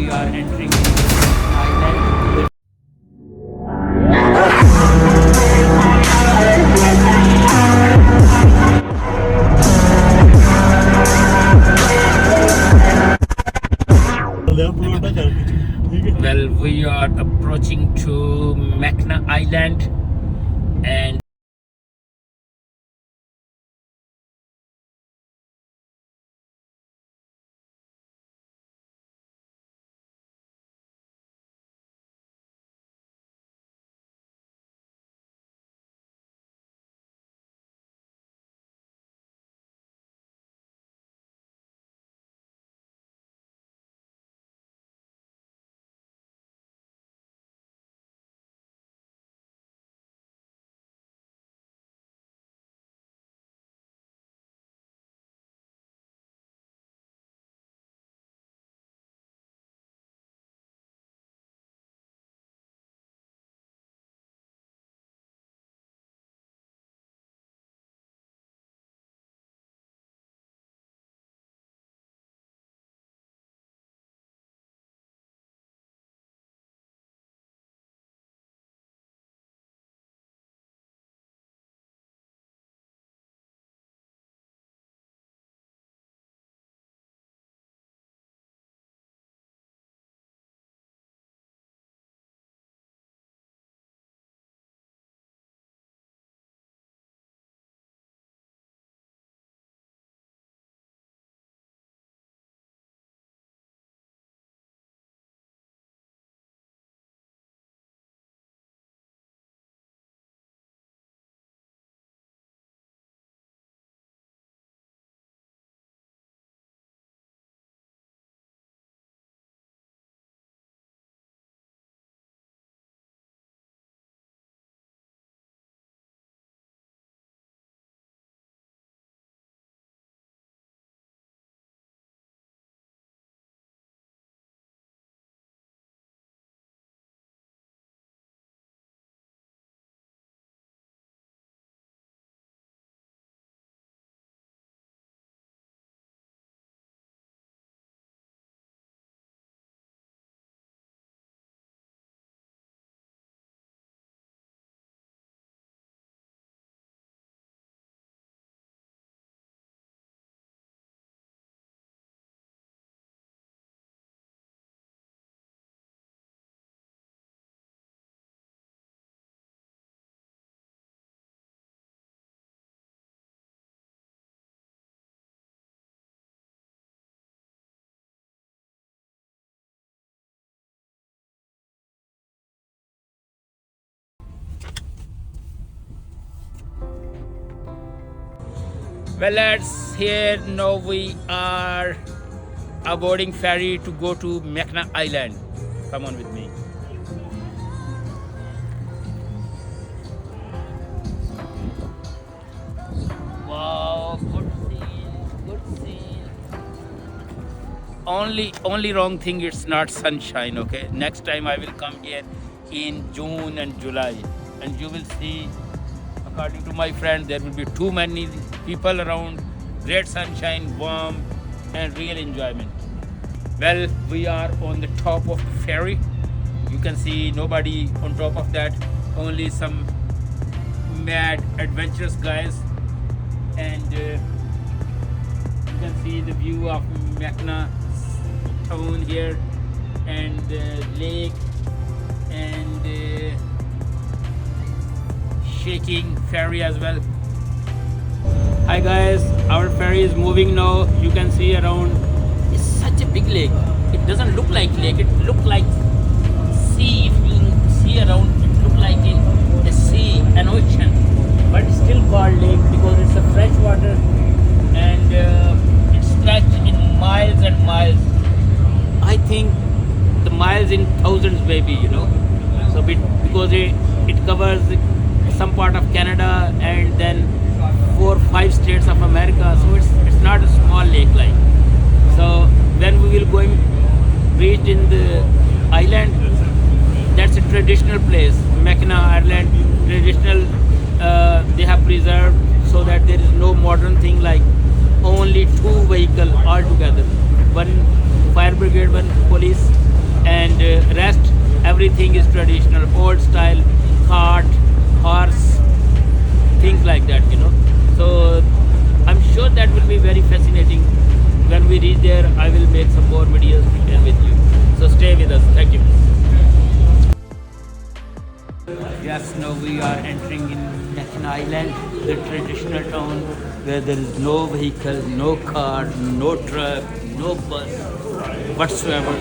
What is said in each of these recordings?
we are entering island. Well, we are approaching to Mackinac Island, and well, lads, here now we are aboarding ferry to go to Mackinac Island. Come on with me. Wow, good scene, good scene. Only wrong thing, it's not sunshine. Okay, next time I will come here in June and July, and you will see. According to my friend, there will be too many people around, great sunshine, warm, and real enjoyment. Well, we are on the top of the ferry. You can see nobody on top of that, only some mad, adventurous guys. And you can see the view of Mackinac town here, and the lake, and shaking ferry as well. Hi guys, our ferry is moving now. You can see around. It's such a big lake. It doesn't look like lake. It looks like sea. If you see around, it looks like a sea, an ocean. But it's still called lake because it's a fresh water, and it's stretched in miles and miles. I think the miles in thousands, maybe. So because it covers some part of Canada and then 4 or 5 states of America, so it's not a small lake like. So when we will going reach in the island, that's a traditional place, Mackinac Island, traditional. They have preserved so that there is no modern thing like only 2 vehicles all together, one fire brigade, one police, and rest everything is traditional, old style, cart, horse, things like that, you know. So I'm sure that will be very fascinating. When we reach there, I will make some more videos to share with you. So stay with us. Thank you. Yes, now we are entering in Nakin Island, the traditional town where there is no vehicle, no car, no truck, no bus whatsoever.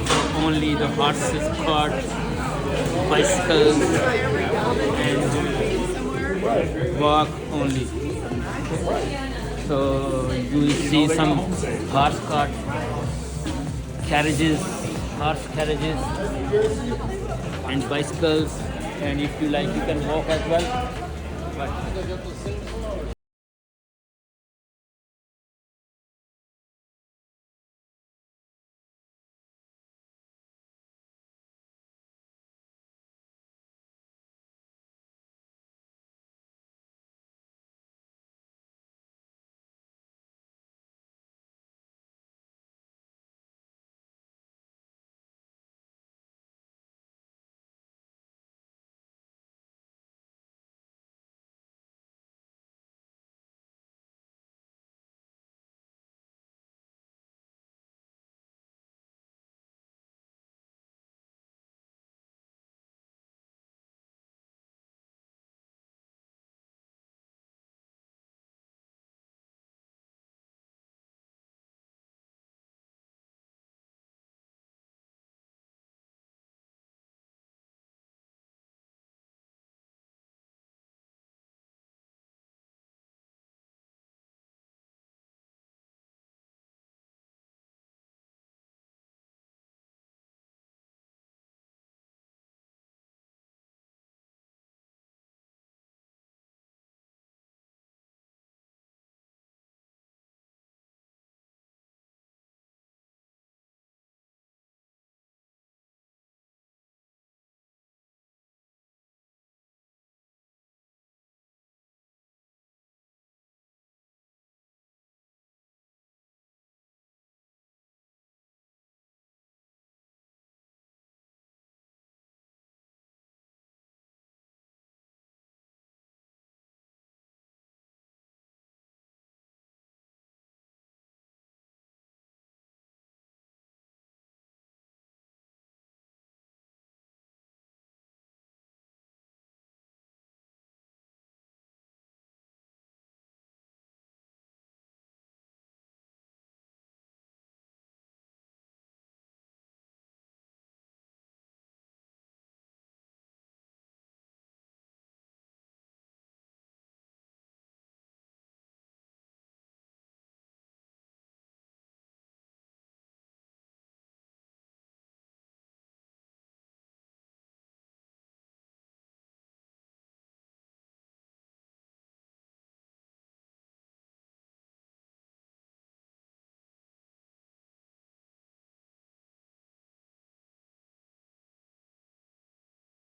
So only the horses, carts, bicycles, and walk only. So you will see some horse cart carriages, horse carriages, and bicycles. And if you like, you can walk as well. But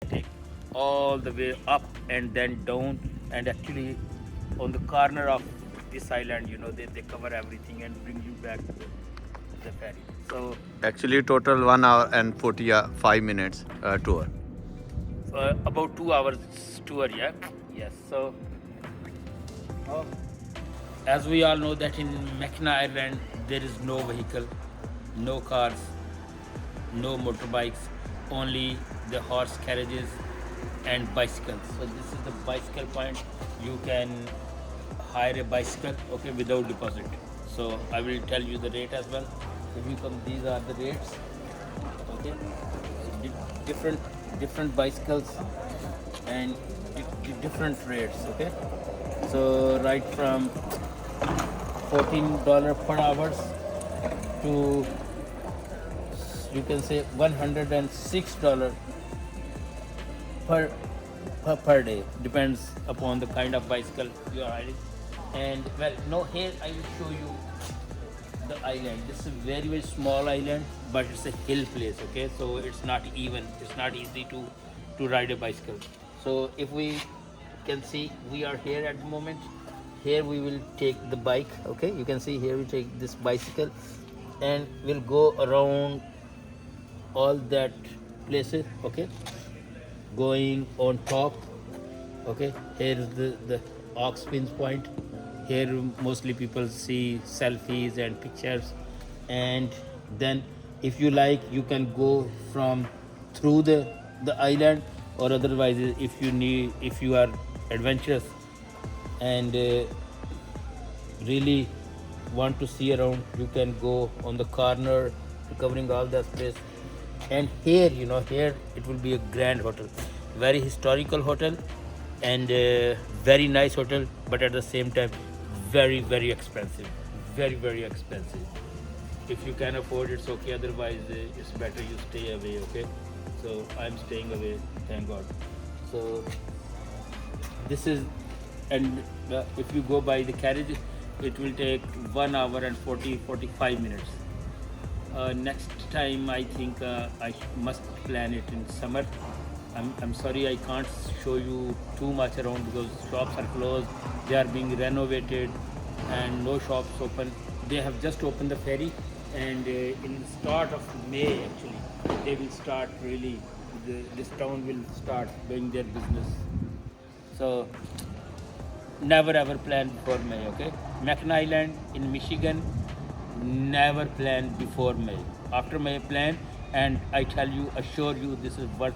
take all the way up and then down, and actually on the corner of this island, you know, they cover everything and bring you back to the ferry. So Actually, total 1 hour and 45 minutes tour. about 2 hours tour, yeah. Yes. So uh, as we all know that in Mackinac Island there is no vehicle, no cars, no motorbikes, only the horse carriages and bicycles. So this is the bicycle point. You can hire a bicycle, okay, without deposit. So I will tell you the rate as well. If you come, these are the rates, okay. Different bicycles and different rates, okay. So right from $14 per hours to, you can say, $106 per day, depends upon the kind of bicycle you are riding. And well, no, here I will show you the island. This is a very small island, but it's a hill place, okay. So it's not even, it's not easy to ride a bicycle. So if we can see, we are here at the moment. Here we will take the bike, okay. You can see here we take this bicycle and we'll go around all that places. Okay, going on top. Okay, here is the Ox Pins Point. Here mostly people see selfies and pictures, and then if you like, you can go from through the island, or otherwise if you are adventurous and really want to see around, you can go on the corner covering all the space. And here, here it will be a grand hotel, very historical hotel, and very nice hotel, but at the same time very expensive, very expensive. If you can afford, it's okay, otherwise it's better you stay away. Okay, so I'm staying away, thank God. So this is, and if you go by the carriage, it will take 1 hour and 45 minutes. Next time I think I must plan it in summer. I'm sorry I can't show you too much around because shops are closed, they are being renovated, and no shops open. They have just opened the ferry, and in the start of May actually they will start really, this town will start doing their business. So never ever plan before May. Okay, Mackinac Island in Michigan, never plan before May. After May plan, and I tell you, assure you, this is worth